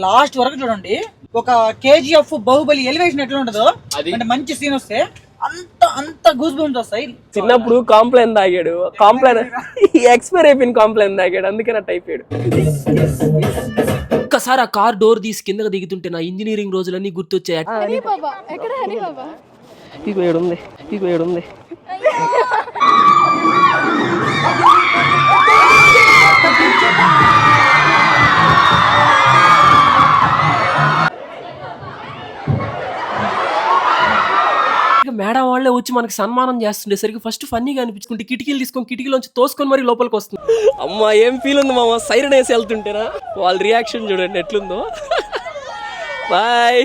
Last వరకు చూడండి. ఒక కేజీఎఫ్ బాహుబలి ఎలివేషన్ ఎట్లా ఉంటుందో అంటే మంచి సీన్ వస్తే అంత అంత గూస్ బంప్స్ వస్తాయి. చిన్నప్పుడు కాంప్లైన్ తాగాడు, కాంప్లైన్ ఎక్స్పైర్ అయిపోయిన కాంప్లైన్ తాగాడు, అందుకే నా టైఫాయిడ్. ఒక్కసారి ఆ కార్ డోర్ తీసి కిందకి దిగుతుంటే నా ఇంజనీరింగ్ రోజులన్నీ గుర్తొచ్చాయి. ఇగో ఏడుంది. మేడం వాళ్ళే వచ్చి మనకి సన్మానం చేస్తుండేసరికి ఫస్ట్ ఫన్నీగా అనిపించుకుంటే కిటికీలు తీసుకొని కిటికీలోంచి తోసుకొని మరి లోపలికి వస్తుంది. అమ్మా ఏం ఫీల్ ఉంది మామ, సైరన్ వేసి వెళ్తుంటేనా వాళ్ళ రియాక్షన్ చూడండి ఎట్లుందో. Bye,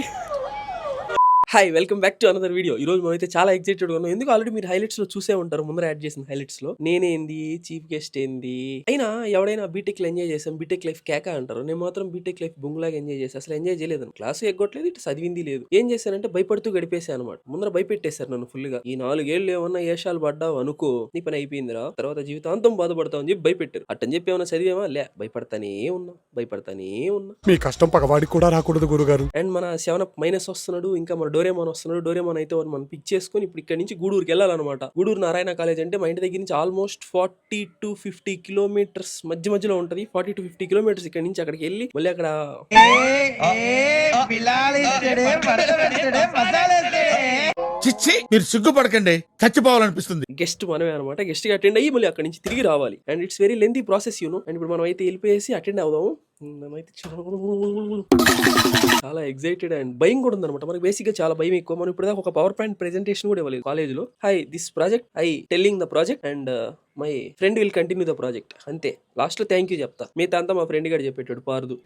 hi, welcome back to another video. ఈ రోజు మనమైతే చాలా ఎక్సైటెడ్ గా ఉన్నాం. ఎందుకు ఆల్రెడీ మీరు హైలైట్స్ లో చూసే ఉంటారు, ముందర యాడ్ చేసిన హైలైట్స్ లో నేనేంది చీఫ్ గెస్ట్ ఏంది. అయినా ఎవడైనా బీటెక్ లో ఎంజాయ్ చేసాం, బీటెక్ లైఫ్ కేక అంటారు. నేను మాత్రం బీటెక్ లైఫ్ బొంగులాగా ఎంజాయ్ చేశాను. అసలు ఎంజాయ్ చేయలేదు, క్లాస్ ఎగ్గొట్టలేదు, ఇటు చదివింది లేదు. ఏం చేశానంటే భయపడుతూ గడిపేశాను అనమాట. ముందర భయపెట్టేశారు నన్ను ఫుల్ గా. ఈ 4 ఏళ్ళు ఏమన్నా ఏషాలు పడ్డావు అనుకో నీ పని అయిపోయిందిరా, తర్వాత జీవితాంతం బాధపడతావు అని చెప్పి భయపెట్టారు. అట్టని చెప్పి ఏమన్నా చదివేమా లే, భయపడతానే ఉన్నా. మీ కష్టం పగవాడికి కూడా రాకూడదు గురుగారు. అండ్ మన 7 మైనస్ వస్తున్నాడు, ఇంకా మన డోరేమాన్ వస్తున్నాడు. డోరేమాన్ అయితే మనం పిక్ చేసుకుని ఇప్పుడు ఇక్కడ నుంచి గూడూరుకి వెళ్ళాలన్నమాట. గూడూరు నారాయణ కాలేజ్ అంటే మా ఇంటి దగ్గర నుంచి ఆల్మోస్ట్ 40 to 50 కిలోమీటర్స్ మధ్యలో ఉంటది. 40 to 50 కిలోమీటర్స్ ఇక్కడ నుంచి అక్కడికి వెళ్ళి మళ్ళీ అక్కడ చిచ్చి మీరు సిగ్గుపడకండి, చచ్చిపోవాలనిపిస్తుంది. గెస్ట్ మనమే అనమాట. గెస్ట్ గా అటెండ్ అయ్యి మళ్ళీ అక్కడి నుంచి తిరిగి రావాలి. And it's very lengthy process you know. And ఇప్పుడు మనం అయితే వెళ్ళిపోయేసి అటెండ్ అవుదాము. మనమైతే చాలా ఎక్సైటెడ్ అండ్ భయం కూడా ఉందన్నమాట. మనకి బేసిక్ గా చాలా భయం ఎక్కువ. మనం ఇప్పుడు ఒక పవర్ పాయింట్ ప్రెజెంటేషన్ కూడా ఇవ్వలేదు కాలేజ్ లో. Hi this project, I telling the project and my friend will continue the project. అంతే, లాస్ట్ లో థ్యాంక్ యూ చెప్తా. మిగతా అంతా మా ఫ్రెండ్ గారు చెప్పేటాడు పార్దు.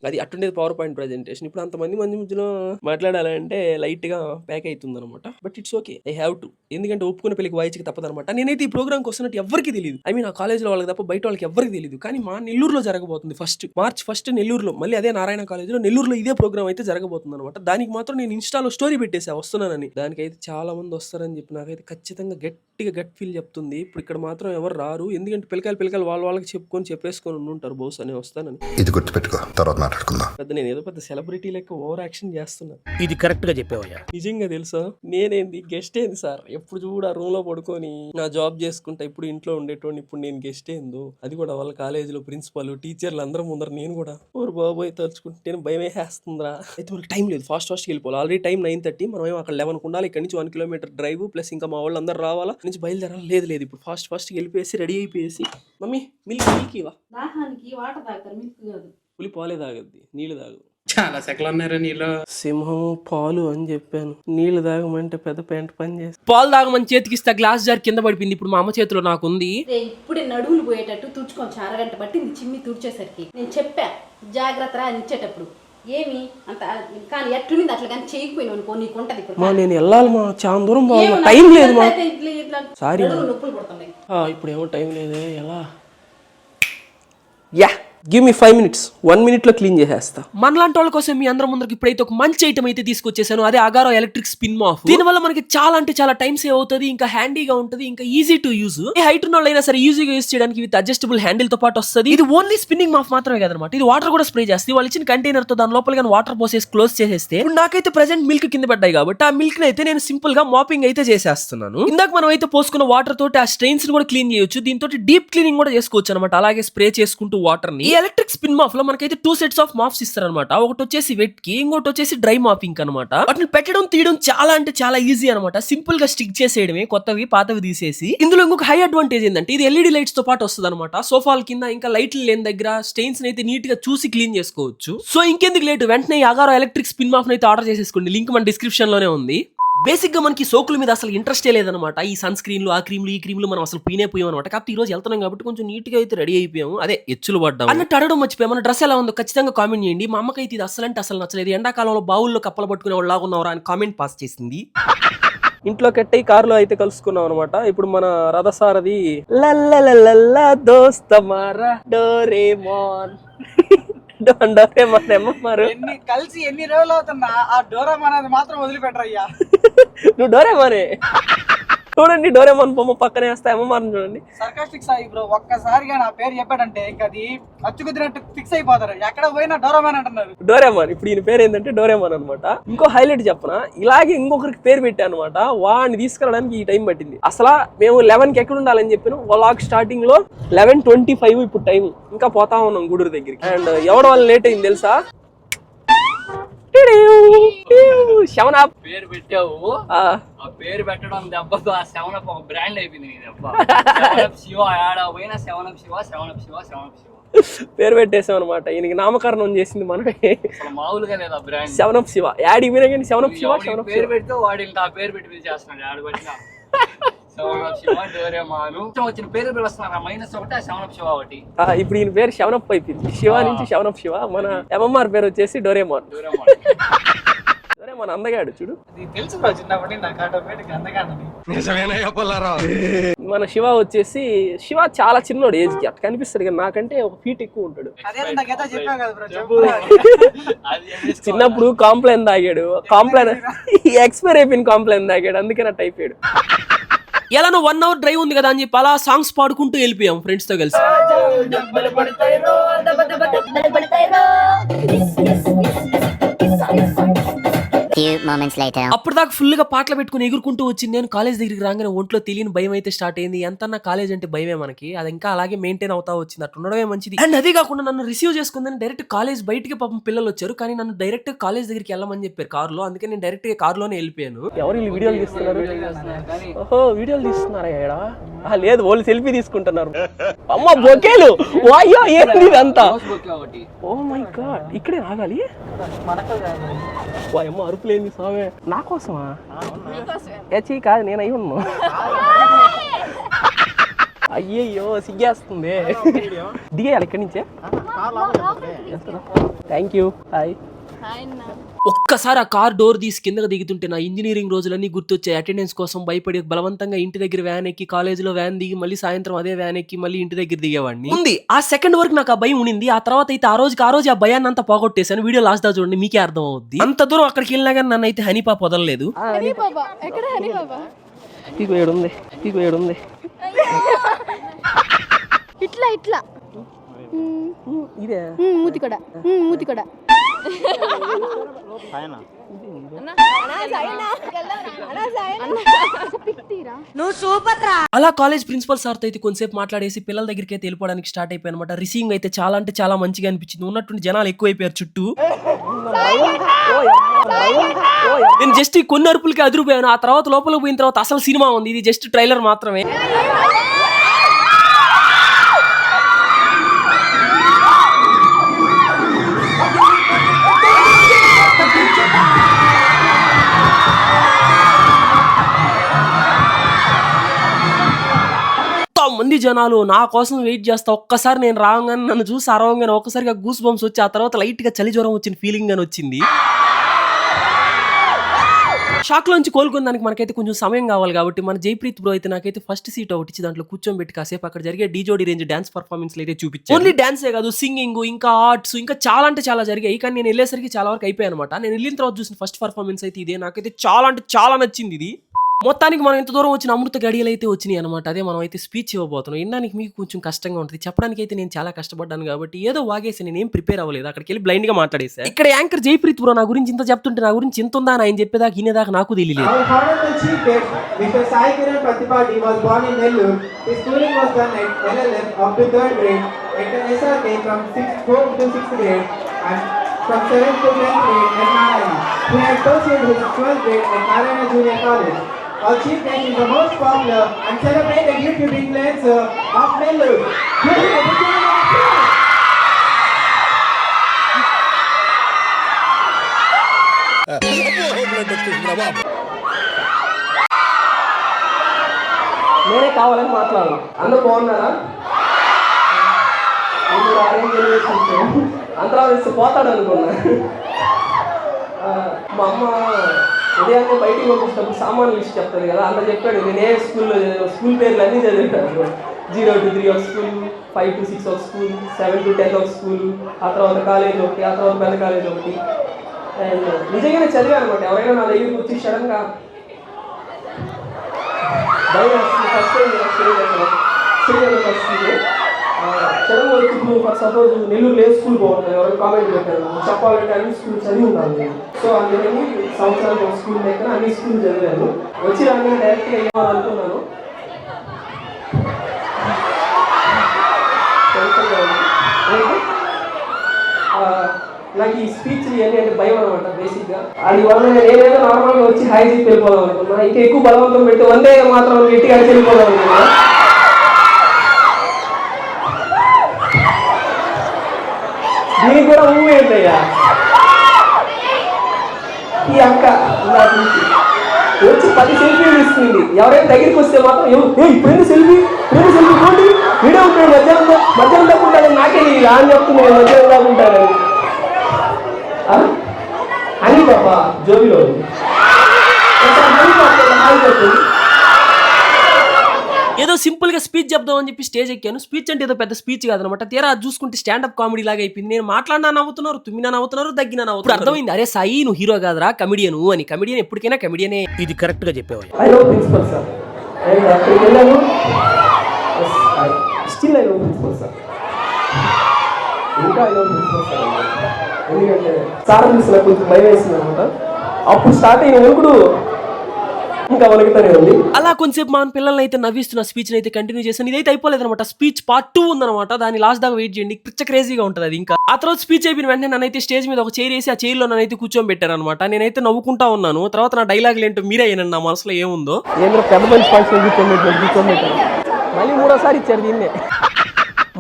అది అటుండేది పవర్ పాయింట్ ప్రెజెంటేషన్. ఇప్పుడు అంతమంది మధ్యలో మాట్లాడాలంటే లైట్ గా ప్యాక్ అవుతుంది అనమాట. But it's okay, I have to. ఎందుకంటే ఒప్పుకున్న పెళ్లికి వాయిచ్కి తప్పదనమాట. నేనైతే ఈ ప్రోగ్రామ్కి వస్తున్నట్టు ఎవరికి తెలియదు. ఐ మీన్ ఆ కాలేజ్ లో వాళ్ళకి తప్ప బయట వాళ్ళకి ఎవరికి తెలియదు. కానీ మా నెల్లూరులో జరగబోతుంది March 1 నెల్లూరులో. మళ్ళీ అదే నారాయణ కాలేజ్ లో నెల్లూరులో ఇదే ప్రోగ్రామ్ అయితే జరగబోతుంది అనమాట. దానికి మాత్రం నేను ఇన్స్టాలో స్టోరీ పెట్టేసా వస్తున్నానని. దానికైతే చాలా మంది వస్తారని చెప్పి నాకైతే ఖచ్చితంగా గట్టిగా గట్ ఫీల్ చెప్తుంది. ఇప్పుడు ఇక్కడ మాత్రం ఎవరు రారు, ఎందుకంటే పిల్లకాయలు వాళ్ళకి చెప్పేసుకొని ఉంటారు బహుశా అని వస్తానని. ఇది గుర్తుపెట్టుకో, తర్వాత మాట్లాడుకుందాం. నేను ఏదో పెద్ద సెలబ్రిటీ లెక్క ఓవర్ యాక్షన్ చేస్తున్నా. ఇది కరెక్ట్ గా చెప్పావయ్యా. నిజంగా తెలుసా, నేనేంది గెస్ట్ ఏంది సార్, ఎప్పుడు చూడ రూమ్ లో పడుకొని నా జాబ్ చేసుకుంటా ఇప్పుడు ఇంట్లో ఉండేటోని. ఇప్పుడు నేను గెస్ట్ ఏందో, అది కూడా వాళ్ళ కాలేజీలో ప్రిన్సిపల్ టీచర్లు అందరం ముందర నేను కూడా ఓరు బాబోయ్ తలుచుకుంటే భయం వేస్తుందిరా. అయితే మనకి టైం లేదు, ఫాస్ట్ వెళ్ళిపోవాలి. Already time 9:30. మనం అక్కడ 11 ఉండాలి. ఇక్కడ నుంచి 1 కిలోమీటర్ డ్రైవ్ ప్లస్ ఇంకా మా వాళ్ళు అందరు రావాలా నుంచి బయలుదేరాలి. లేదు ఇప్పుడు ఫాస్ట్ వెళ్ళిపోయేసి రెడీ అయిపోయేసి మమ్మీ మిల్క్ ఇవా. పులి పాలే తాగద్ది, నీళ్ళు తాగదు. చాలా సెకలు ఉన్నారా నీళ్ళు. సింహం పాలు అని చెప్పాను, నీళ్లు తాగమంటే పెద్ద పెంట పని చేసి పాలు తాగమని చేతికిస్తే గ్లాస్ జార్ కింద పడిపోయింది. ఇప్పుడు మా అమ్మ చేతిలో నాకుంది. ఇప్పుడే నడువులు పోయేటట్టు తుడుచుకోవచ్చు. అరగంట పట్టింది చిమ్మి తుడిచేసరికి. నేను చెప్పా జాగ్రత్త అని ఇచ్చేటప్పుడు ఏమి అంత కానీ ఎట్లుంది అట్లా కానీ చేయకపోయినా అనుకో నీకు ఉంటది. నేను వెళ్ళాలి మా, చాలా దూరం పోవాలి, టైం లేదు మా. సారీ నొప్పులు పడుతున్నాయి. ఇప్పుడు ఏమో టైం లేదే, ఎలా? Yeah give me 5 minutes, 1 minute లో క్లీన్ చేసేస్తా. మనలాంటి వాళ్ళ కోసం మీ అందరం ముందరికి ఇప్పుడైతే ఒక మంచి ఐటమ్ అయితే తీసుకొచ్చేసాను. అదే అగారో ఎలక్ట్రిక్ స్పిన్ మాఫ్. దీని వల్ల మనకి చాలా అంటే చాలా టైం సేవ్ అవుతుంది, ఇంకా హ్యాండీగా ఉంటుంది, ఇంకా easy to use. A height ఉన్న వాళ్ళైనా సరే ఈజీగా యూజ్ చేయడానికి విత్ అడ్జస్టబుల్ హ్యాండిల్ తో పాటు వస్తుంది. ఇది ఓన్లీ స్పిన్నింగ్ మాఫ్ మాత్రమే కదనమాట, ఇది వాటర్ కూడా స్ప్రే చేస్తుంది. వాళ్ళు ఇచ్చిన కంటైనర్ తో దాని లోపల వాటర్ పోసేసి క్లోజ్ చేసేస్తే ఇప్పుడు నాకైతే ప్రెజెంట్ మిల్క్ కింద పడ్డాయి కాబట్టి ఆ మిల్క్ అయితే నేను సింపుల్ గా మాపింగ్ అయితే చేసేస్తున్నాను. ఇందాక మనం అయితే పోసుకున్న వాటర్ తోటి ఆ స్ట్రెయిన్స్ కూడా క్లీన్ చేయొచ్చు. దీంతో డీప్ క్లీనింగ్ కూడా చేసుకోవచ్చు అనమాట. అలాగే స్ప్రే చేసుకుంటూ వాటర్ ని. ఈ ఎలక్ట్రిక్ స్పిన్ మాఫ్ లో మనకైతే 2 sets ఆఫ్ మాఫ్స్ ఇస్తారనమాట. ఒకటి వచ్చేసి వెట్ కి, ఇంకోటి వచ్చేసి డ్రై మాపింగ్ అనమాట. వాటిని పెట్టడం తీయడం చాలా అంటే చాలా ఈజీ అనమాట. సింపుల్ గా స్టిక్ చేసేయడమే, కొత్తవి పాతవి తీసేసి. ఇందులో ఇంకొక హై అడ్వాంటేజ్ ఏంటంటే ఇది LED లైట్స్ తో పాటు వస్తుంది అనమాట. సోఫాల కింద ఇంకా లైట్లు లేని దగ్గర స్టెయిన్స్ అయితే నీట్ గా చూసి క్లీన్ చేసుకోవచ్చు. సో ఇంకెందుకు లేటు, వెంటనే అగారో ఎలక్ట్రిక్ స్పిన్ మాఫ్ అయితే ఆర్డర్ చేసేసుకోండి. లింక్ మన డిస్క్రిప్షన్ లోనే ఉంది. బేసిక్ గా మనకి సోకుల మీద అసలు ఇంట్రెస్టే లేదనమాట. ఈ సన్ స్క్రీన్లు, ఆ క్రీమ్లు, ఈ క్రీమ్లు మనం అసలు పోయాం అనమాట. కాబట్టి ఈ రోజు వెళ్తున్నాం కాబట్టి కొంచెం నీట్ గా అయితే రెడీ అయిపోయాము. అదే ఎచ్చులు పడ్డాం అన్నట్టు అడగడం మర్చిపోయాం. మన డ్రెస్ ఎలా ఉందో ఖచ్చితంగా కామెంట్ చేయండి. మా అమ్మకైతే ఇది అసలు అంటే అసలు నచ్చలేదు. ఎండాకాలంలో బావుల్లో కప్పలు పట్టుకునే వాళ్ళగా ఉన్నారా అని కామెంట్ పాస్ చేసింది. ఇంట్లో కట్టి కారులో అయితే కలుసుకున్నాం అనమాట. ఇప్పుడు మన రథసారథి దోస్తమారా డోరేమాన్ కలిసి ఎన్ని రోజులు అవుతున్నా ఆ డోరేమాన్ అనేది మాత్రం వదిలిపెట్టరయ్యా. నువ్వు డోరేమానే. చూడండి డోరేమాన్ బొమ్మ పక్కనే వేస్తా ఎంఎంఆర్ చూడండి. సర్కాస్టిక్ సాయి బ్రో ఒక్కసారిగా నా పేరు చెప్పాడంటే ఇంకా అది అచ్చుకుదినట్టు ఫిక్స్ అయిపోతారు. ఎక్కడ పోయినా డోరేమాన్ అంటున్నారు. డోరేమాన్. ఇప్పుడు ఈయన పేరు ఏంటంటే డోరేమాన్ అనమాట. ఇంకో హైలైట్ చెప్పనా, ఇలాగే ఇంకొకరికి పేరు పెట్టా అనమాట. వాడిని తీసుకురావడానికి ఈ టైం పట్టింది. అసలు మేము 11కి ఎక్కడ ఉండాలని చెప్పాను. వ్లాగ్ స్టార్టింగ్ లో 11:25 ఇప్పుడు టైం. ఇంకా పోతా ఉన్నాం గూడూరు దగ్గరికి. అండ్ ఎవరి వల్ల లేట్ అయింది తెలుసా? శవనప్ పేరు పెట్టావు. ఆ పేరు పెట్టడం దెబ్బతో ఆ సెవెనప్ ఒక బ్రాండ్ అయిపోయింది. శివ ఆడ పోయినా seven up Shiva, seven up Shiva, seven up Shiva పేరు పెట్టేసాం అనమాట. ఈయనకి నామకరణం చేసింది మనమే. మామూలుగా లేదా బ్రాండ్ సెవెనప్ శివ. యాడ్ ఇవినా కానీ సెవెనప్ శివ, సెవెనప్ పేరు పెడితే వాడు ఇంకా ఆ పేరు పెట్టి చేస్తున్నాడు. ఆడ పెట్టిన సెవెనప్ శివ, డోరేమాను వచ్చిన పేరు పిలుస్తున్నారు. -1 సెవెనప్ శివ ఒకటి. ఇప్పుడు ఈయన పేరు శవనప్ అయిపోయింది. శివ నుంచి సెవెనప్ శివ. మన ఎంఎంఆర్ పేరు వచ్చేసి డోరేమాన్. డోరేమాన్ అందగాడు చూడు. తెలుసు బ్రో చిన్నప్పటి నాకు ఆటోమేటిక్ అందగానని. మన శివ వచ్చేసి శివ చాలా చిన్నోడు ఏజ్ కి. అట్లా కనిపిస్తాడు కానీ నాకంటే ఒక ఫీట్ ఎక్కువ ఉంటాడు. చిన్నప్పుడు కాంప్లైన్ తాగాడు. కాంప్లైన్ ఎక్స్పైర్ అయిపోయిన కాంప్లైన్ తాగాడు. అందుకే నా టైప్ అయ్యాడు. ఎలా 1 అవర్ డ్రైవ్ ఉంది కదా అని చెప్పి అలా సాంగ్స్ పాడుకుంటూ వెళ్ళిపోయాం ఫ్రెండ్స్ తో కలిసి. అప్పటిదాకా ఫుల్ గా పాటలు పెట్టుకుని ఎగురుకుంటూ వచ్చింది నేను. కాలేజ్ దగ్గరికి రాగానే ఒంట్లో తెలియని భయం అయితే స్టార్ట్ అయింది. ఎంతన్నా కాలేజ్ అంటే భయమే మనకి. అది ఇంకా అలాగే మెయింటైన్ అవుతా వచ్చింది. అట్లా ఉండడమే మంచిది. అండ్ అదే కాకుండా నన్ను రిసీవ్ చేసుకుందని డైరెక్ట్ కాలేజ్ బయటికి పాపం పిల్లలు వచ్చారు. కానీ నన్ను డైరెక్ట్ కాలేజ్ దగ్గరికి వెళ్ళమని చెప్పారు కార్ లో. అందుకే నేను డైరెక్ట్ గా కార్ లోనే వెళ్ళిపోయాను. ఎవరు వీళ్ళు వీడియోలు తీస్తున్నారు? ఓహో వీడియోలు తీస్తున్నారా? లేదు వాళ్ళు సెల్ఫీ తీసుకుంటున్నారు. అమ్మ బొకేలు వాయ్యో ఏంది ఇదంతా? ఓ మై గాడ్ ఇక్కడే ఆగాలి. అమ్మ అరుపులేంది స్వామి. నా కోసమా? ఏచీ కాదు నేను అయి ఉన్నా. అయ్యయ్యో సిగ్గేస్తుంది. దిగేయాలి ఇక్కడి నుంచే. Thank you. హాయ్. ఒక్కసారి ఆ కార్ డోర్ తీసి కిందకి దిగుతుంటే నా ఇంజనీరింగ్ రోజులన్నీ గుర్తొచ్చాయి. అటెండెన్స్ కోసం భయపడి బలవంతంగా ఇంటి దగ్గర వ్యాన్ ఎక్కి కాలేజీలో వ్యాన్ దిగి మళ్ళీ సాయంత్రం అదే వ్యాన్ ఎక్కి మళ్ళీ ఇంటి దగ్గర దిగేవాడిని. ఉంది ఆ సెకండ్ వరకు నాకు ఆ భయం ఉండింది. ఆ తర్వాత అయితే ఆ రోజు ఆ భయాన్ని అంతా పోగొట్టేసాను. వీడియో లాస్ట్ దా చూడండి మీకే అర్థం అవుద్ది. అంత దూరం అక్కడికి వెళ్ళినా కానీ నన్ను అయితే హనీ పాప వదలలేదు. ఇగో ఏడుంది, ఇగో ఏడుంది. ఇట్లా ఇట్లా ఇదే మూతి కూడా మూతి కూడా. అలా కాలేజ్ ప్రిన్సిపల్ సార్ తో అయితే కొంతసేపు మాట్లాడేసి పిల్లల దగ్గరికి అయితే వెళ్ళిపోవడానికి స్టార్ట్ అయిపోయి అనమాట. రిసీవింగ్ అయితే చాలా అంటే చాలా మంచిగా అనిపించింది. ఉన్నట్టుండి జనాలు ఎక్కువైపోయారు చుట్టూ. నేను జస్ట్ ఈ కొన్ని అరుపులకి అదిరిపోయాను. ఆ తర్వాత లోపలికి పోయిన తర్వాత అసలు సినిమా ఉంది. ఇది జస్ట్ ట్రైలర్ మాత్రమే. మంది జనాలు నా కోసం వెయిట్ చేస్తా. ఒక్కసారి నేను రాగానే నన్ను చూసి అరవంగానే ఒక్కసారిగా గూస్ బంప్స్ వచ్చి ఆ తర్వాత లైట్ గా చలి జ్వరం వచ్చిన ఫీలింగ్ గాని వచ్చింది. షాక్ లోంచి కోలుకునేదానికి మనకైతే కొంచెం సమయం కావాలి కాబట్టి మన జైప్రీత్ బ్రో అయితే నాకైతే ఫస్ట్ సీట్ ఒకటి ఇచ్చి దాంట్లో కూర్చోబెట్టి కాసేపు అక్కడ జరిగే డీజోడి రేంజ్ డాన్స్ పర్ఫార్మెన్స్ అయితే చూపించాను. ఓన్లీ డాన్సే కాదు సింగింగ్ ఇంకా ఆర్ట్స్ ఇంకా చాలా అంటే చాలా జరిగాయి. కానీ నేను వెళ్ళేసరికి చాలా వరకు అయిపోయాయి అనమాట. నేను వెళ్ళిన తర్వాత చూసిన ఫస్ట్ పర్ఫార్మెన్స్ అయితే ఇదే. నాకైతే చాలా అంటే చాలా నచ్చింది ఇది. మొత్తానికి మనం ఇంత దూరం వచ్చిన అమృత గడియలు అయితే వచ్చినాయి అనమాట. అదే మనం అయితే స్పీచ్ ఇవ్వబోతున్నాం. వినడానికి మీకు కొంచెం కష్టంగా ఉంటుంది, చెప్పడానికి అయితే నేను చాలా కష్టపడ్డాను కాబట్టి ఏదో వాగేసి నేను ఏం ప్రిపేర్ అవ్వలేదు. అక్కడికి వెళ్ళి బ్లైండ్ గా మాట్లాడేసా. ఇక్కడ యాంకర్ జైప్రీత్ బ్రో నా గురించి ఇంత చెప్తుంటే నా గురించి ఇంత ఉందా అని ఆయన చెప్పేదాకా వినేదాకా నాకు తెలియలేదు. From 7th to 10th grade at Narayana. He has pursued his 12th grade at Narayana Junior College. Our chief guest is the most popular and celebrated YouTube influencer of Nellore. Give him a big round of applause. నేనే కావాలని మాట్లాడాలి. అందరూ బాగున్నారా? అందరూ వేస్తే పోతాడు అనుకున్నా. మా అమ్మ ఉదయాన్నే బయటికి పంపించినప్పుడు సామాన్లు లిస్ట్ చెప్తాను కదా, అందులో చెప్పాడు నేను ఏ స్కూల్ పేర్లు అన్నీ చదివాను. 0 to 3 ఒక స్కూల్, 5 to 6 ఒక స్కూల్, 7 to 10 ఒక స్కూల్, ఆ తర్వాత కాలేజ్ ఒకటి, ఆ తర్వాత పెద్ద కాలేజ్ ఒకటి. అండ్ నిజంగానే చదివాను అనమాట. ఎవరైనా నా దగ్గరికి వచ్చి సడన్గా ఫస్ట్ చదువు ఇప్పుడు ఫర్ సపోజ్ నెల్లూరు లేదు స్కూల్ బాగుంటుంది ఎవరైనా కామెంట్ పెట్టారు చెప్పాలంటే అన్ని స్కూల్ చదివి ఉన్నాను నేను. సో అందుకని సంవత్సరానికి ఒక స్కూల్ దగ్గర అన్ని స్కూల్ చదివాను. వచ్చి రాగానే డైరెక్ట్గా ఏమనుకున్నాను నాకు ఈ స్పీచ్ ఇవన్నీ అంటే భయం అనమాట బేసిక్గా. అది వల్ల నేనేదో నార్మల్గా వచ్చి హాయ్ చెప్పి వెళ్ళిపోదాం అనుకున్నా. ఇంకా ఎక్కువ బలవంతం పెట్టి వందే మాత్రం గట్టిగా అడిచి వెళ్ళిపోదాం అనుకున్నా. దీనికి కూడా ఊ ఏంటయ్యా ఈ అక్క వచ్చి 10 సెల్ఫీలు తీసుకుంది. ఎవరైనా దగ్గరికి వస్తే మాత్రం ఇప్పుడు సెల్ఫీ పోటీ వీడియో ఉంటాడు మధ్యాహ్నం తప్పుంటాడు నాకే అని చెప్తుంది మధ్యాహ్నం దాకుంటాడు అని పాప జోబిలో ఏదో సింపుల్ గా స్పీచ్ చెప్దాం అని చెప్పి స్టేజ్ ఎక్కాను. స్పీచ్ అంటే ఏదో పెద్ద స్పీచ్ కాదనమాట. తీరా చూసుకుంటే స్టాండప్ కామెడీ లాగా అయిపోయింది. నేను మాట్లాడినా నవ్వుతున్నారు, తుమ్మినా నవ్వుతున్నారు, దగ్గినా నవ్వుతున్నారు. అర్థమైంది అరే సాయి నువ్వు హీరో కాదురా కమెడియన్ అని. కమెడియన్ ఎప్పటికైనా కమెడియనే. ఇది కరెక్ట్ గా చెప్పేవయ్యా. I love principal sir and అక్కడికి వెళ్ళాను. Still I love principal sir. ఇంకా ఐ లవ్ ప్రిన్సిపల్ సార్ ఎందుకంటే సార్ చూసిన కొంచెం భయం వేసింది అనమాట. అప్పుడు స్టార్ట్ అయిన వణుకుడు ఇంకా వణుకుతానే ఉంది. అలా కొంచెంసేపు మన పిల్లల్ని అయితే నవ్విస్తున్న స్పీచ్ అయితే కంటిన్యూ చేశాను. ఇదైతే అయిపోలేదు అనమాట. స్పీచ్ పార్ట్ 2 ఉందన్నమాట. దాన్ని లాస్ట్ దాకా వెయిట్ చేయండి. పిచ్చ క్రేజీగా ఉంటుంది అది. ఇంకా ఆ తర్వాత స్పీచ్ అయిపోయిన వెంటనే నన్నైతే స్టేజ్ మీద ఒక చైర్ వేసి ఆ చైర్ లో నన్నైతే కూర్చోబెట్టారు అనమాట. నేనైతే నవ్వుకుంటా ఉన్నాను. తర్వాత నా డైలాగులు ఏంటో మీరే అయినండి నా మనసులో ఏముందో. ఏంటో పెద్ద మంచి ఫంక్షన్ కూర్చోబెట్టారు. మళ్ళీ 3వ సారి ఇచ్చారు దీన్నే.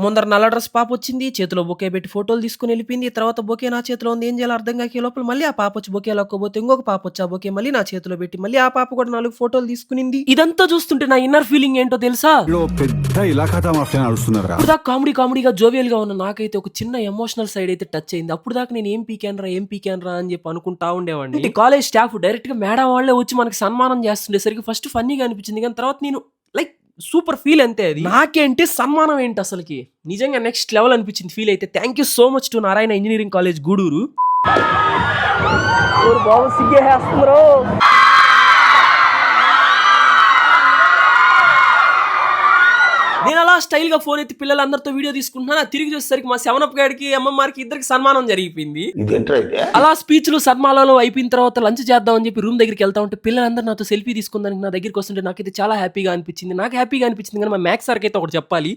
ముందర నల్ల డ్రెస్ పాప వచ్చింది, చేతిలో బొకే పెట్టి ఫోటోలు తీసుకుని వెళ్ళిపోయింది. తర్వాత బొకే నా చేతిలో ఉంది, ఏం చేయాలో అర్థం కాకే లోపల మళ్ళీ ఆ పాప వచ్చి బొకే లాక్కోబోతే ఇంకొక పాప వచ్చి ఆ బొకే మళ్ళీ నా చేతిలో పెట్టి మళ్ళీ ఆ పాప కూడా 4 ఫోటోలు తీసుకునింది. ఇదంతా చూస్తుంటే నా ఇన్నర్ ఫీలింగ్ ఏంటో తెలుసా? ఇప్పుడు దాకా కామెడీగా జోవియల్ గా ఉన్న నాకైతే ఒక చిన్న ఎమోషనల్ సైడ్ అయితే టచ్ అయింది. అప్పుడు దాకా నేను ఏం పీకానరా అని చెప్పి అనుకుంటా ఉండేవాడిని. కాలేజ్ స్టాఫ్ డైరెక్ట్ గా మేడం వాళ్ళే వచ్చి మనకి సన్మానం చేస్తుండేసరికి ఫస్ట్ ఫన్నీగా అనిపించింది. కానీ తర్వాత నేను లైక్ సూపర్ ఫీల్ అంతే. అది నాకేంటి సన్మానం ఏంటి అసలుకి నిజంగా నెక్స్ట్ లెవెల్ అనిపించింది ఫీల్ అయితే. Thank you so much to Narayana engineering college Gudur. బాబు సిగ్గేస్తున్నారు. నేను అలా స్టైల్ గా ఫోన్ ఎత్తి పిల్లలందరితో వీడియో తీసుకుంటున్నాను. తిరిగి చూసేసరికి మా 7up గాడికి MMRకి ఇద్దరికి సన్మానం జరిగిపోయింది. అలా స్పీచ్లు సన్మానాలు అయిపోయిన తర్వాత లంచ్ చేద్దాం అని చెప్పి రూమ్ దగ్గరికి వెళ్తా ఉంటే పిల్లలందరూ నాతో సెల్ఫీ తీసుకుందానికి నా దగ్గరికి వస్తుంటే నాకైతే చాలా హ్యాపీగా అనిపించింది. నాకు హ్యాపీగా అనిపించింది కానీ మా మ్యాథ్స్ సార్కి అయితే ఒకటి చెప్పాలి.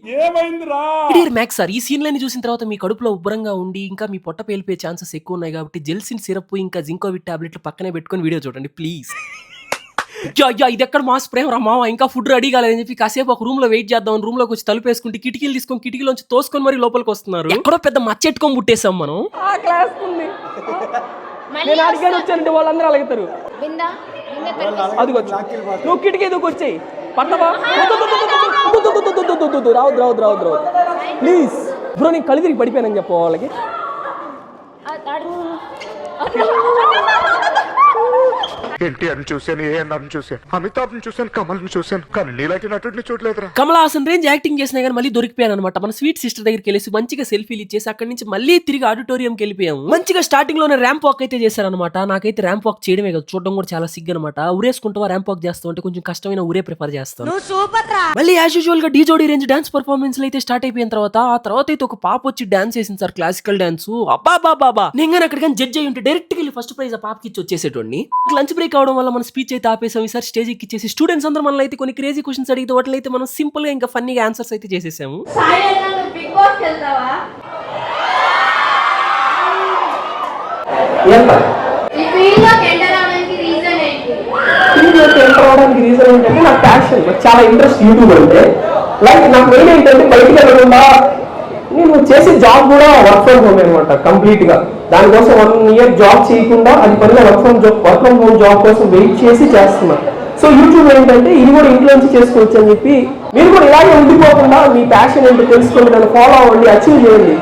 మ్యాథ్స్ సార్ ఈ సీన్లన్నీ చూసిన తర్వాత మీ కడుపులో ఉబ్బరంగా ఉండి ఇంకా మీ పొట్ట పేలిపోయే ఛాన్సెస్ ఎక్కువ ఉన్నాయి కాబట్టి జెల్సిన్ సిరప్ ఇంకా జింకోవిట్ టాబ్లెట్లు పక్కనే పెట్టుకొని వీడియో చూడండి ప్లీజ్. ఇది ఎక్కడ మాస్ ప్రేమ రా మామ ఇంకా ఫుడ్ రెడీ కాలేదని చెప్పి కాసేపు ఒక రూమ్ లో వెయిట్ చేద్దాం. రూమ్ లోకి వచ్చి తలుపు వేసుకుంటే కిటికీలు తీసుకొని కిటికీలోంచి తోసుకొని మరి లోపలికి వస్తున్నారు. ఎక్కడో పెద్ద మచ్చెట్టుకొని పుట్టేసాం మనం. నేను అడిగాను వచ్చానంటే వాళ్ళందరూ అలగుతారు. అది నువ్వు కిటికీ ఎదుకు వచ్చాయి పట్టవా రావద్దు ప్లీజ్ బ్రో. నేను కళ్ళు తిరిగి పడిపోయానని చెప్పు వాళ్ళకి. ఎన్టీఆర్ని చూశాను, ఏఎన్ఆర్ని చూశాను, అమితాబ్ని చూశాను, కమల్ని చూశాను, కానీ నీలాంటి నటుడిని చూడలేదురా. కమల్ హాసన్ రేంజ్ యాక్టింగ్ చేసినా కానీ మళ్ళీ దొరికిపోయాను అనమాట. మన స్వీట్ సిస్టర్ దగ్గరికి వెళ్ళేసి మంచిగా సెల్ఫీలు ఇచ్చేసి అక్కడి నుంచి మళ్ళీ తిరిగి ఆడిటోరియంకి వెళ్ళిపోయాము. మంచిగా స్టార్టింగ్ లోనే ర్యాంప్ వాక్ అయితే చేశారనమాట. నాకైతే ర్యాంప్ వాక్ చేయడమే కదా చూడడం కూడా చాలా సిగ్గు అనమాట. ఊరేసుకుంటా ర్యాంప్ వాక్ చేస్తాం అంటే కొంచెం కష్టమైన ఊరే ప్రిఫర్ చేస్తాను. మళ్ళీ యాజ్ యూజువల్ గా డీ జోడీ రేంజ్ డాన్స్ పర్ఫార్మెన్స్ అయితే స్టార్ట్ అయిపోయిన తర్వాత ఆ తర్వాత అయితే ఒక పాప వచ్చి డాన్స్ చేసింది సార్, క్లాసికల్ డాన్స్. అబ్బా నేను అక్కడ కానీ జడ్జ్ అయ్యి ఉంటే డైరెక్ట్ గా ఫస్ట్ ప్రైజ్ ఆ పాపకి ఇచ్చి వచ్చేసేటోడిని. లంచ్ బ్రేక్ అవడం వల్ల మన స్పీచ్ అయితే ఆపేసాం. ఈసారి స్టేజ్ ఎక్కిచ్చేసి స్టూడెంట్స్ అందరూ మనల్ని అయితే కొన్ని క్రేజీ క్వశ్చన్స్ అడిగితే వాటిలో అయితే మనం సింపుల్ గా ఇంకా ఫన్నీగా ఆన్సర్స్ అయితే చేసేసాము. రీజన్ ఏంటంటే నాకు ప్యాషన్, నాకు చాలా ఇంట్రెస్ట్ యూట్యూబ్ అంటే. లైక్ నాకు మెయిన్ ఏంటంటే బయటకు వెళ్ళకుండా నేను చేసే జాబ్ కూడా వర్క్ ఫ్రమ్ హోమ్ అనమాట కంప్లీట్ గా. దానికోసం 1 year జాబ్ చేయకుండా అది పనిగా వర్క్ ఫ్రమ్ హోమ్ జాబ్ కోసం వెయిట్ చేసి చేస్తున్నా. సో యూట్యూబ్ ఏంటంటే ఇది కూడా ఇంట్లో నుంచి చేసుకోవచ్చు అని చెప్పి మీరు కూడా ఇలాగే ఉండిపోకుండా మీ ప్యాషన్ ఏంటో తెలుసుకోండి, దాన్ని ఫాలో అవ్వండి, అచీవ్ చేయండి.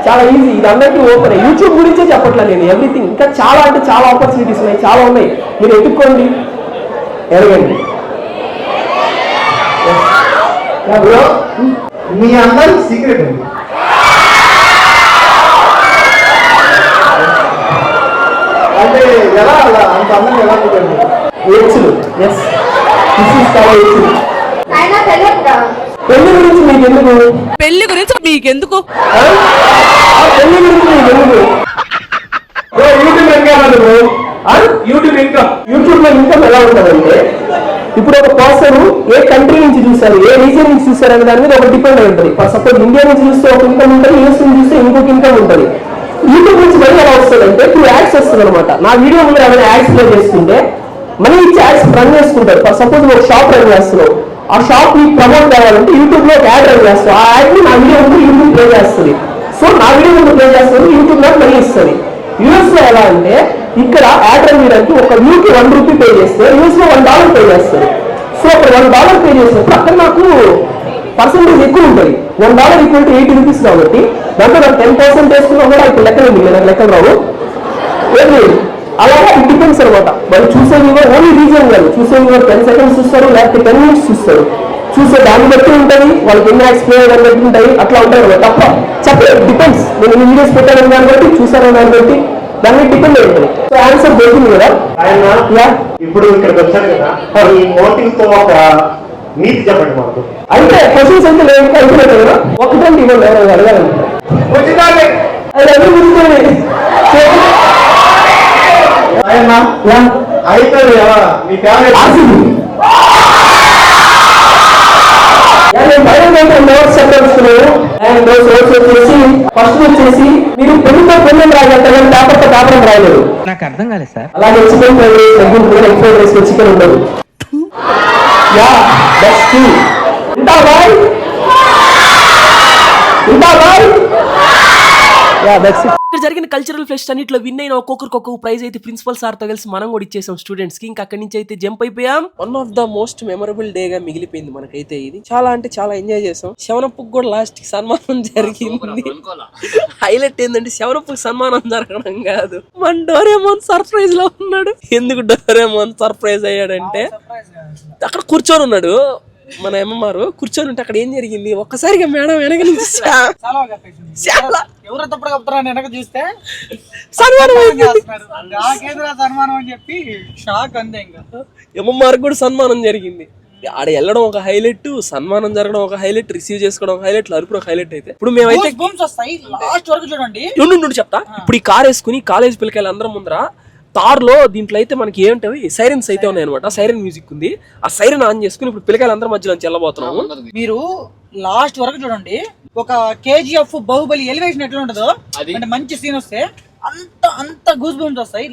చాలా ఈజీ, ఇది అందరికీ ఓపెన్. యూట్యూబ్ గురించే చెప్పట్లేదు నేను, ఎవ్రీథింగ్. ఇంకా చాలా అంటే చాలా ఆపర్చునిటీస్ ఉన్నాయి, చాలా ఉన్నాయి. మీరు ఎత్తుక్కోండి, ఎరగండి. మీ అందరి సీక్రెట్ అండి. అంటే ఎలా అలా అంత అందంగా ఎలా ఉంటుంది? ఎస్ పెళ్లి గురించి మీకెందుకు? పెళ్లి గురించి మీకెందుకు? పెళ్లి గురించి మీకెందుకు? యూట్యూబ్ ఇన్కమ్ యూట్యూబ్ లో ఇన్కమ్ ఎలా ఉంటుందంటే, ఇప్పుడు ఒక పర్సన్ ఏ కంట్రీ నుంచి చూసారు, ఏ రీజన్ నుంచి చూసారు అనే దాని మీద ఒక డిపెండ్ అయి ఉంటుంది. సపోజ్ ఇండియా నుంచి చూస్తే ఒక ఇన్కమ్ ఉంటుంది, యూఎస్ నుంచి చూస్తే ఇంకొక ఇన్కమ్ ఉంటుంది. యూట్యూబ్ నుంచి మనీ ఎలా వస్తుందంటే త్రూ యాడ్స్ వస్తుంది అనమాట. నా వీడియో ముందు ఏమైనా యాడ్స్ ప్లే చేస్తుంటే మనీ ఇచ్చి యాడ్స్ రన్ చేసుకుంటారు. సపోజ్ ఒక షాప్ రన్ చేస్తున్నావు, ఆ షాప్ ని ప్రమోట్ కావాలంటే యూట్యూబ్ లో ఒక యాడ్ రన్ చేస్తావు, ఆ యాడ్ ని నా వీడియో ముందు యూట్యూబ్ ప్లే చేస్తుంది. సో నా వీడియో ముందు ప్లే చేస్తుంది, యూట్యూబ్ లో మనీ ఇస్తుంది. యూఎస్ లో ఎలా అంటే ఇక్కడ యాడ్ రన్ చేయడానికి ఒక వ్యూకి ₹1 పే చేస్తే యూఎస్ లో $1 పే చేస్తారు. సో అక్కడ $1 పే చేసినప్పుడు అక్కడ నాకు పర్సెంటేజ్ ఎక్కువ ఉంటుంది. $1 ఈక్వల్ టు ₹80 కాబట్టి దాంట్లో నాకు 10% వేసుకున్నా కూడా ఇప్పుడు లెక్కలు ఉంది, నాకు లెక్కలు రావు. ఏంటి అలాగే ఇట్ డిపెండ్స్ అనమాట. వాళ్ళు చూసే వ్యూవర్ ఓన్లీ రీజన్ కాదు, చూసే వ్యూవర్ 10 seconds చూస్తారు, లేకపోతే 10 minutes చూస్తారు. చూసే దాన్ని బట్టి ఉంటుంది, వాళ్ళకి ఎన్ని యాక్స్ ప్లే దాన్ని బట్టి ఉంటాయి, అట్లా ఉంటాయి అనమాట. తప్ప చెప్పలేదు, డిపెండ్స్. నేను వీడియోస్ పెట్టాను దాన్ని బట్టి, చూసాను దాన్ని బట్టి, దాన్ని డిపెండ్ అయి ఉంటుంది. సో ఆన్సర్ దొరికింది కదా. ఆయన ఇప్పుడు ఇక్కడికి వచ్చాడు కదా, ఈ మోటివ్ తో ఒక నీతి చెప్పండి మాకు. అయితే క్వశ్చన్స్ అయితే లేదు అయిపోలేదు కదా, ఒకటండి ఇవ్వండి ఎవరు అడగాలంటే అది అన్ని గుర్తుంది. ఆయన అయితే మీ ఫ్యామిలీ ఫస్ట్ వచ్చేసి మీరు పెళ్లితో పెళ్ళని రాగలుగుతారు, పేపర్తో పేపర్ రాయలేదు. నాకు అర్థం కాలేదు సార్. అలాగే chicken fried rice, egg fried rice లో చికెన్ ఉండదు. Yeah that's true. ఇంటా బాయ్ యా దట్స్ ఇట్. ఇక్కడ జరిగిన కల్చరల్ ఫెస్ట్ అన్నిట్లో విన్ అయిన ఒక్కొక్క ప్రైజ్ అయితే ప్రిన్సిపల్ సార్ తో కలిసి మనం కూడా ఇచ్చేసాం స్టూడెంట్స్ కి. ఇంకా అక్కడి నుంచి అయితే జంప్ అయిపోయాం. One of the most memorable day గా మిగిలిపోయింది మనకైతే ఇది. చాలా అంటే చాలా ఎంజాయ్ చేసాం. శవనప్పుకు కూడా లాస్ట్ కి సన్మానం జరిగింది. హైలైట్ ఏంటంటే శవనప్పుకి సన్మానం జరగడం కాదు, మన డోరేమోన్ సర్ప్రైజ్ లో ఉన్నాడు. ఎందుకు డోరేమోన్ సర్ప్రైజ్ అయ్యాడంటే అక్కడ కూర్చొని ఉన్నాడు మన ఎంఎంఆర్ కూర్చొని ఉంటే అక్కడ ఏం జరిగింది, ఒక్కసారిగా మేడం వెనక నుంచి ఎవరో తప్పుడు కప్పుతారని వెనక చూస్తే సన్మానం సన్మానం అని చెప్పి షాక్ అంతే. ఇంకా ఎంఎంఆర్ కూడా సన్మానం జరిగింది. ఆడ వెళ్ళడం ఒక హైలైట్, సన్మానం జరగడం ఒక హైలైట్, రిసీవ్ చేసుకోవడం ఒక హైలైట్, అరుపుడు ఒక హైలైట్. అయితే ఇప్పుడు మేమైతే లాస్ట్ వరకు చూడండి చెప్తా. ఇప్పుడు ఈ కార్ వేసుకుని కాలేజ్ పిల్లకాయలు అందరం ముందర తార్లో దీంట్లో అయితే మనకి ఏంటవి సైరన్స్ అయితే ఉన్నాయి అనమాట. సైరన్ మ్యూజిక్ ఉంది, ఆ సైరన్ ఆన్ చేసుకుని ఇప్పుడు పిల్లకాయలు అందరం మధ్యలో వెళ్ళబోతున్నాము. మీరు లాస్ట్ వరకు చూడండి. ఒక KGF బాహుబలి ఎలివేషన్ ఎట్లా ఉంటుందో అంటే మంచి సీన్ వస్తే అంత గూస్ బంప్స్ వస్తాయి.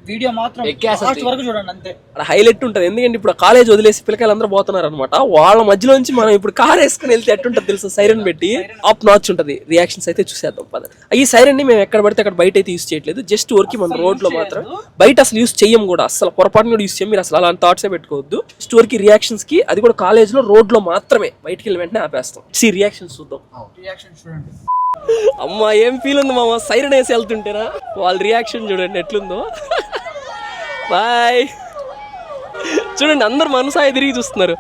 వీడియో మాత్రం లాస్ట్ వరకు చూడండి అంతే. హైలైట్ ఉంటుంది. ఎందుకంటే ఇప్పుడు కాలేజ్ వదిలేసి పిల్లకాయలు అందరూ పోతున్నారు అనమాట. వాళ్ళ మధ్యలో నుంచి మనం ఇప్పుడు కార్ వేసుకుని వెళ్తే ఎట్టుంటది తెలుసు, సైరన్ పెట్టి ఆప్ నాచ్ ఉంటది. రియాక్షన్స్ అయితే చూసేద్దాం పద. ఈ సైరన్ ని మేము ఎక్కడ పడితే అక్కడ బయట అయితే యూస్ చేయట్లేదు, జస్ట్ ఊరికి మన రోడ్ లో మాత్రం. బయట అసలు యూస్ చెయ్యం కూడా, అసలు పొరపాటున కూడా యూస్ చేయం. మీరు అసలు అలాంటి థాట్సే పెట్టుకోవద్దు. జస్ట్ ఊరికి రియాక్షన్స్ కి, అది కూడా కాలేజ్ లో రోడ్ లో మాత్రమే. బయటికి వెళ్ళి వెంటనే ఆపేస్తాం. రియాక్షన్స్ చూద్దాం. అమ్మా ఏం ఫీల్ ఉంది మామ సైరన్ వేసి వెళ్తుంటేనా, వాళ్ళ రియాక్షన్ చూడండి ఎట్లుందో. బాయ్ చూడండి అందరు మనసాయి తిరిగి చూస్తున్నారు.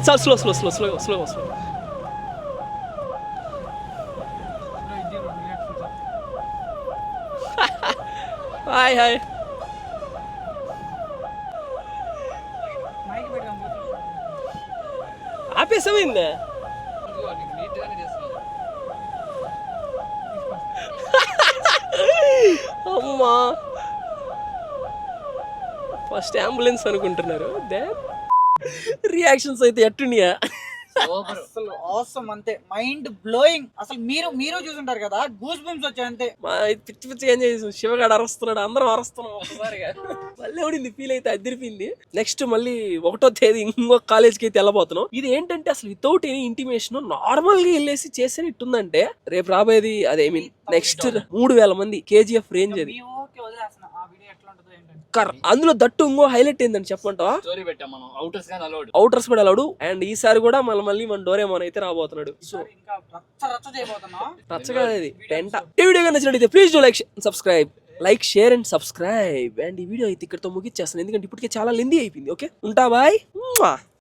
Slow slow slow slow slow slow. Hi hi. ఆపేసమైందా అమ్మా, ఫస్ట్ అంబులెన్స్ అనుకుంటున్నారు. రియాక్షన్స్ అయితే ఎట్టున్నాయా? అసలు ఆసమ్ అంతే, మైండ్ బ్లోయింగ్. అసలు మీరు చూసుంటారు కదా, గూస్ బంప్స్ వచ్చాయి అంతే. పిచ్చి పిచ్చి ఏం చేసాం, శివగాడు అరుస్తున్నాడు, అందరం అరుస్తున్నాం ఒకసారిగా. మళ్ళీ ఎవడింది ఫీల్ అయితే అదిరిపోయింది. నెక్స్ట్ మళ్ళీ 1వ తేదీ ఇంకొక కాలేజ్కి అయితే వెళ్ళబోతున్నాం. ఇది ఏంటంటే అసలు వితౌట్ ఎనీ ఇంటిమేషన్ నార్మల్ గా వెళ్ళేసి చేసేది ఇట్టుందంటే, రేపు రాబోయేది అదే మీన్ నెక్స్ట్ 3000 మంది KGF రేంజ్ అది. అందులో దట్టు ఇంకో హైలైట్ ఏంటంటే చెప్పంటావా, అవుటర్స్ కూడా అలౌడ్. అండ్ ఈసారి కూడా మళ్ళీ మన డోరేమోన్ అయితే రాబోతున్నాడు. సో రచ్చగా ఇది పెంట. ఈ వీడియో నచ్చినట్లయితే please do like share and subscribe. And ఈ వీడియో అయితే ఇక్కడతో ముగిచ్చేస్తాను, ఎందుకంటే ఇప్పటికే చాలా లెందీ అయిపోయింది. ఓకే ఉంటా, బాయ్.